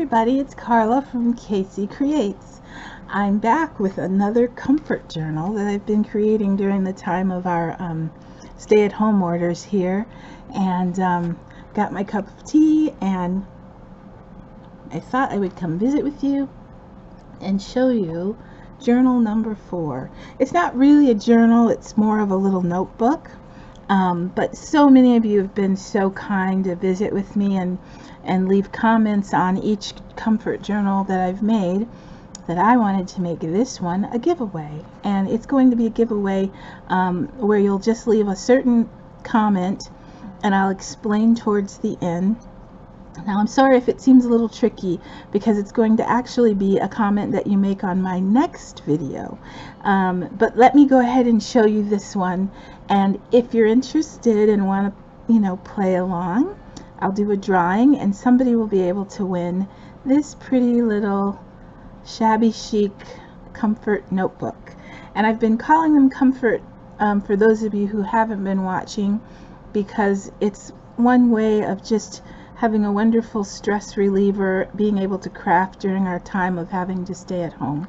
everybody, it's Carla from Casey Creates. I'm back with another comfort journal that I've been creating during the time of our stay-at-home orders here, and got my cup of tea, and I thought I would come visit with you and show you journal number 4. It's not really a journal, it's more of a little notebook, but so many of you have been so kind to visit with me and leave comments on each comfort journal that I've made that I wanted to make this one a giveaway. And it's going to be a giveaway where you'll just leave a certain comment and I'll explain towards the end. Now I'm sorry if it seems a little tricky because it's going to actually be a comment that you make on my next video, but let me go ahead and show you this one, and if you're interested and want to play along, I'll do a drawing and somebody will be able to win this pretty little shabby chic comfort notebook. And I've been calling them comfort for those of you who haven't been watching, because it's one way of just having a wonderful stress reliever, being able to craft during our time of having to stay at home.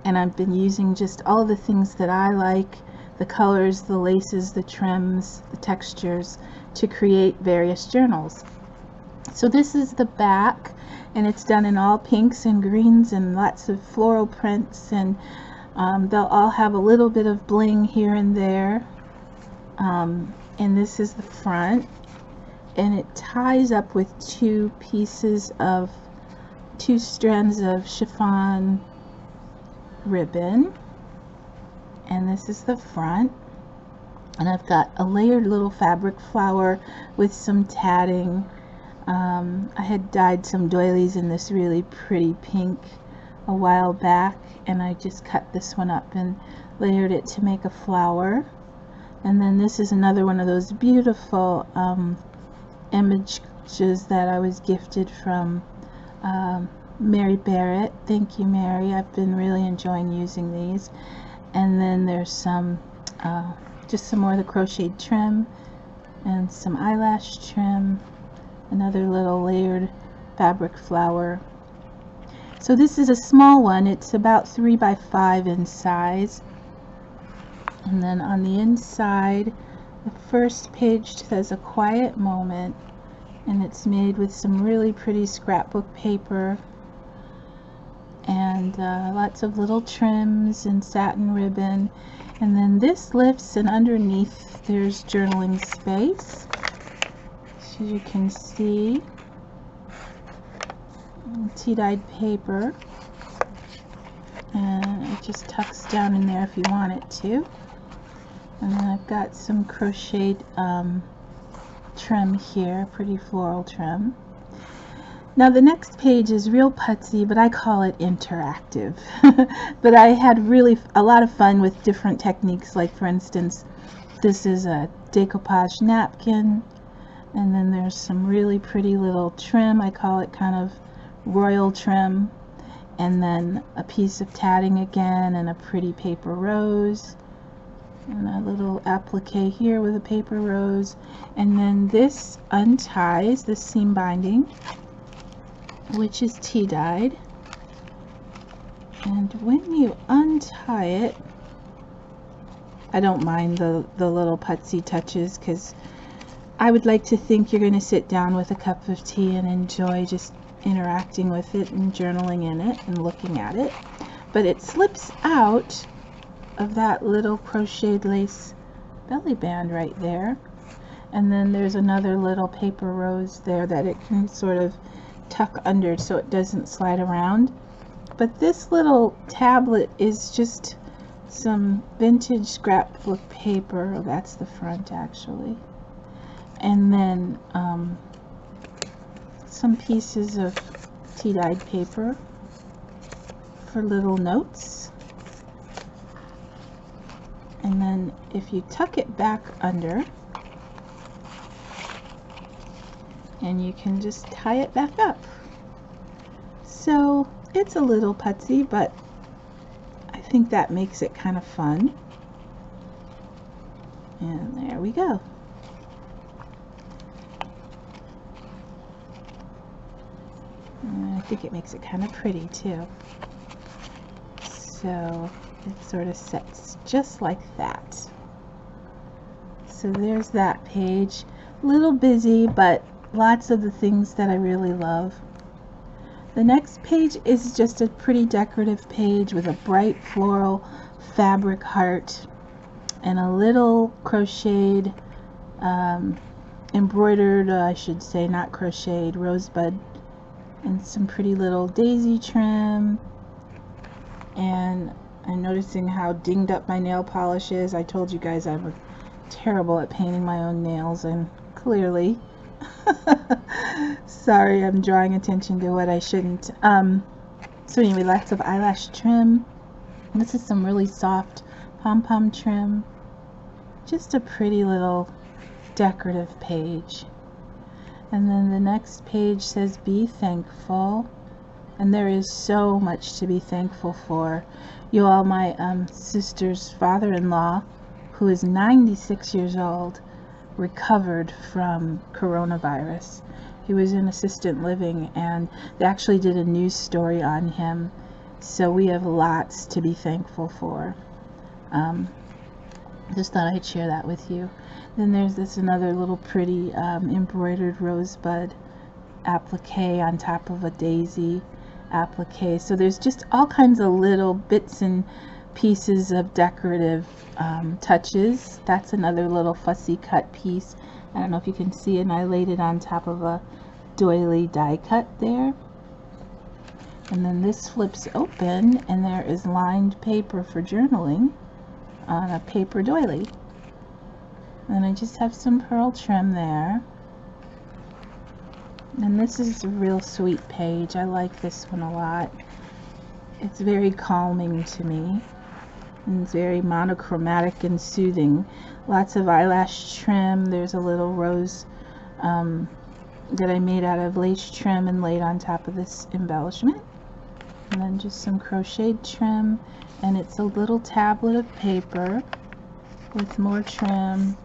And I've been using just all the things that I like, the colors, the laces, the trims, the textures, to create various journals. So this is the back, and it's done in all pinks and greens and lots of floral prints, and they'll all have a little bit of bling here and there. And this is the front, and it ties up with two strands of chiffon ribbon. And this is the front, and I've got a layered little fabric flower with some tatting. I had dyed some doilies in this really pretty pink a while back, and I just cut this one up and layered it to make a flower. And then this is another one of those beautiful images that I was gifted from Mary Barrett. Thank you, Mary. I've been really enjoying using these. And then there's some just some more of the crocheted trim and some eyelash trim, another little layered fabric flower. So this is a small one. It's about 3 by 5 in size. And then on the inside, the first page says a quiet moment, and it's made with some really pretty scrapbook paper and lots of little trims and satin ribbon. And then this lifts, and underneath there's journaling space, so you can see tea-dyed paper, and it just tucks down in there if you want it to. And then I've got some crocheted trim here, pretty floral trim. Now the next page is real putsy, but I call it interactive. But I had really a lot of fun with different techniques. Like, for instance, this is a decoupage napkin, and then there's some really pretty little trim. I call it kind of royal trim, and then a piece of tatting again, and a pretty paper rose, and a little applique here with a paper rose. And then this unties, the seam binding, which is tea dyed, and when you untie it, I don't mind the little putsy touches, because I would like to think you're going to sit down with a cup of tea and enjoy just interacting with it and journaling in it and looking at it. But it slips out of that little crocheted lace belly band right there, and then there's another little paper rose there that it can sort of tuck under so it doesn't slide around. But this little tablet is just some vintage scrapbook paper. Oh, that's the front actually. And then some pieces of tea-dyed paper for little notes. And then if you tuck it back under, and you can just tie it back up. So it's a little putsy, but I think that makes it kind of fun. And there we go. And I think it makes it kind of pretty too. So it sort of sets just like that. So there's that page. A little busy, but lots of the things that I really love. The next page is just a pretty decorative page with a bright floral fabric heart and a little crocheted, embroidered, I should say, not crocheted, rosebud, and some pretty little daisy trim. And I'm noticing how dinged up my nail polish is. I told you guys I'm terrible at painting my own nails, and clearly sorry, I'm drawing attention to what I shouldn't. So anyway, lots of eyelash trim. This is some really soft pom-pom trim. Just a pretty little decorative page. And then the next page says be thankful, and there is so much to be thankful for. You all, my sister's father-in-law, who is 96 years old, recovered from coronavirus. He was in assisted living, and they actually did a news story on him, so we have lots to be thankful for. Just thought I'd share that with you. Then there's this another little pretty embroidered rosebud applique on top of a daisy applique. So there's just all kinds of little bits and pieces of decorative touches. That's another little fussy cut piece. I don't know if you can see it, and I laid it on top of a doily die cut there. And then this flips open, and there is lined paper for journaling on a paper doily. And I just have some pearl trim there. And this is a real sweet page. I like this one a lot. It's very calming to me, and it's very monochromatic and soothing. Lots of eyelash trim. There's a little rose that I made out of lace trim and laid on top of this embellishment. And then just some crocheted trim, and it's a little tablet of paper with more trim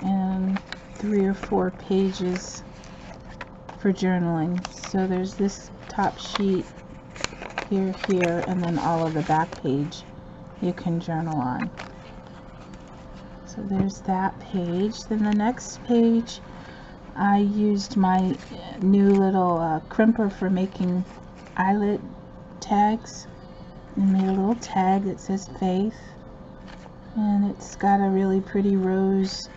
and 3 or 4 pages for journaling. So there's this top sheet here, and then all of the back page you can journal on. So there's that page. Then the next page, I used my new little crimper for making eyelet tags, and made a little tag that says Faith, and it's got a really pretty rose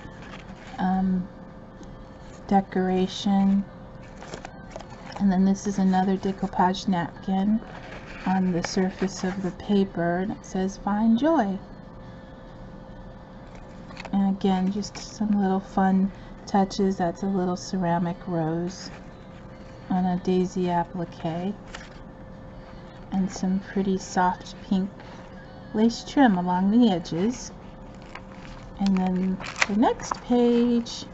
decoration. And then this is another decoupage napkin on the surface of the paper, and it says Find Joy. And again, just some little fun touches. That's a little ceramic rose on a daisy applique, and some pretty soft pink lace trim along the edges. And then the next page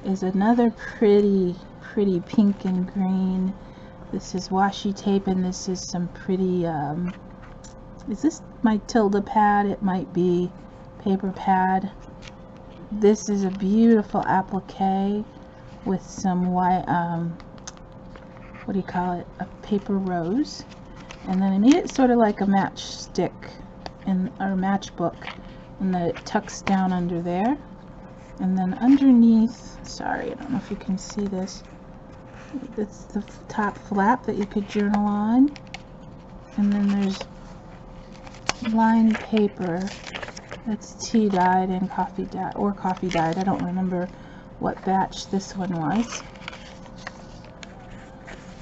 is another pretty pink and green. This is washi tape, and this is some pretty is this my Tilda pad? It might be paper pad. This is a beautiful applique with some white what do you call it, a paper rose. And then I made it sort of like a matchstick or matchbook, and then it tucks down under there. And then underneath, sorry, I don't know if you can see this, that's the top flap that you could journal on. And then there's lined paper that's tea dyed and coffee dyed. I don't remember what batch this one was.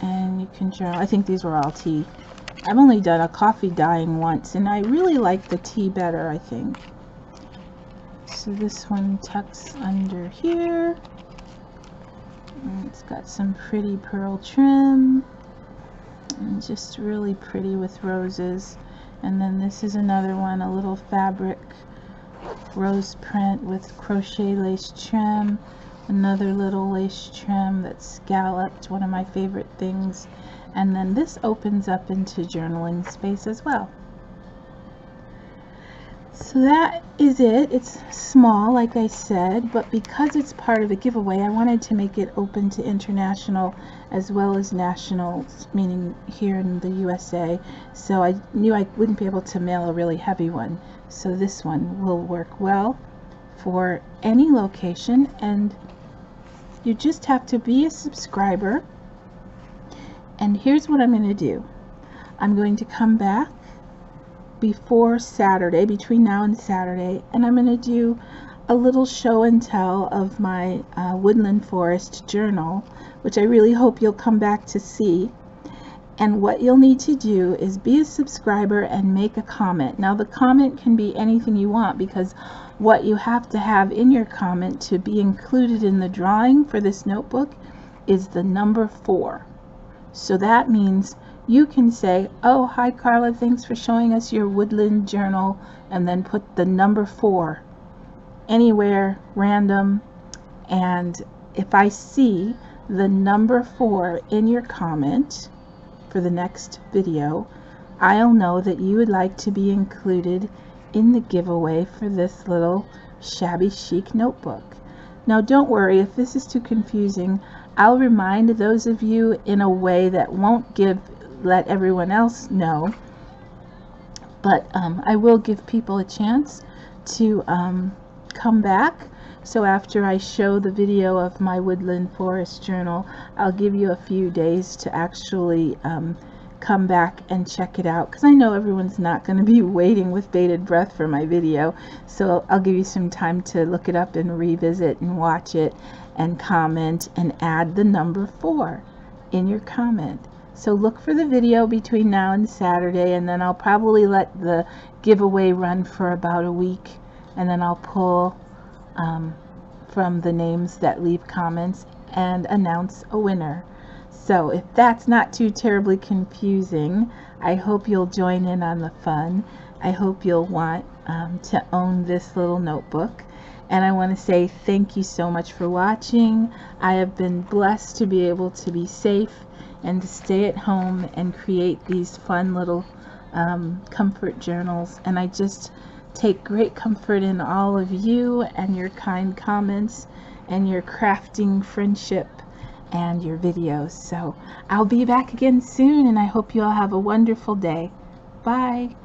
And you can journal. I think these were all tea. I've only done a coffee dyeing once, and I really like the tea better, I think. So this one tucks under here, and it's got some pretty pearl trim, and just really pretty with roses. And then this is another one, a little fabric rose print with crochet lace trim, another little lace trim that's scalloped, one of my favorite things. And then this opens up into journaling space as well. So that is it. It's small, like I said, but because it's part of a giveaway, I wanted to make it open to international as well as national, meaning here in the USA. So I knew I wouldn't be able to mail a really heavy one. So this one will work well for any location, and you just have to be a subscriber. And here's what I'm going to do. I'm going to come back before Saturday, between now and Saturday, and I'm going to do a little show and tell of my woodland forest journal, which I really hope you'll come back to see. And what you'll need to do is be a subscriber and make a comment. Now the comment can be anything you want, because what you have to have in your comment to be included in the drawing for this notebook is the number 4. So that means you can say, oh, hi Carla, thanks for showing us your woodland journal, and then put the number 4 anywhere random. And if I see the number 4 in your comment for the next video, I'll know that you would like to be included in the giveaway for this little shabby chic notebook. Now don't worry if this is too confusing. I'll remind those of you in a way that won't let everyone else know, but I will give people a chance to come back. So after I show the video of my woodland forest journal, I'll give you a few days to actually come back and check it out, because I know everyone's not going to be waiting with bated breath for my video. So I'll give you some time to look it up and revisit and watch it and comment and add the number 4 in your comment. So look for the video between now and Saturday, and then I'll probably let the giveaway run for about a week, and then I'll pull from the names that leave comments and announce a winner. So if that's not too terribly confusing, I hope you'll join in on the fun. I hope you'll want to own this little notebook. And I want to say thank you so much for watching. I have been blessed to be able to be safe and to stay at home and create these fun little comfort journals. And I just take great comfort in all of you and your kind comments and your crafting friendship and your videos. So I'll be back again soon, and I hope you all have a wonderful day. Bye.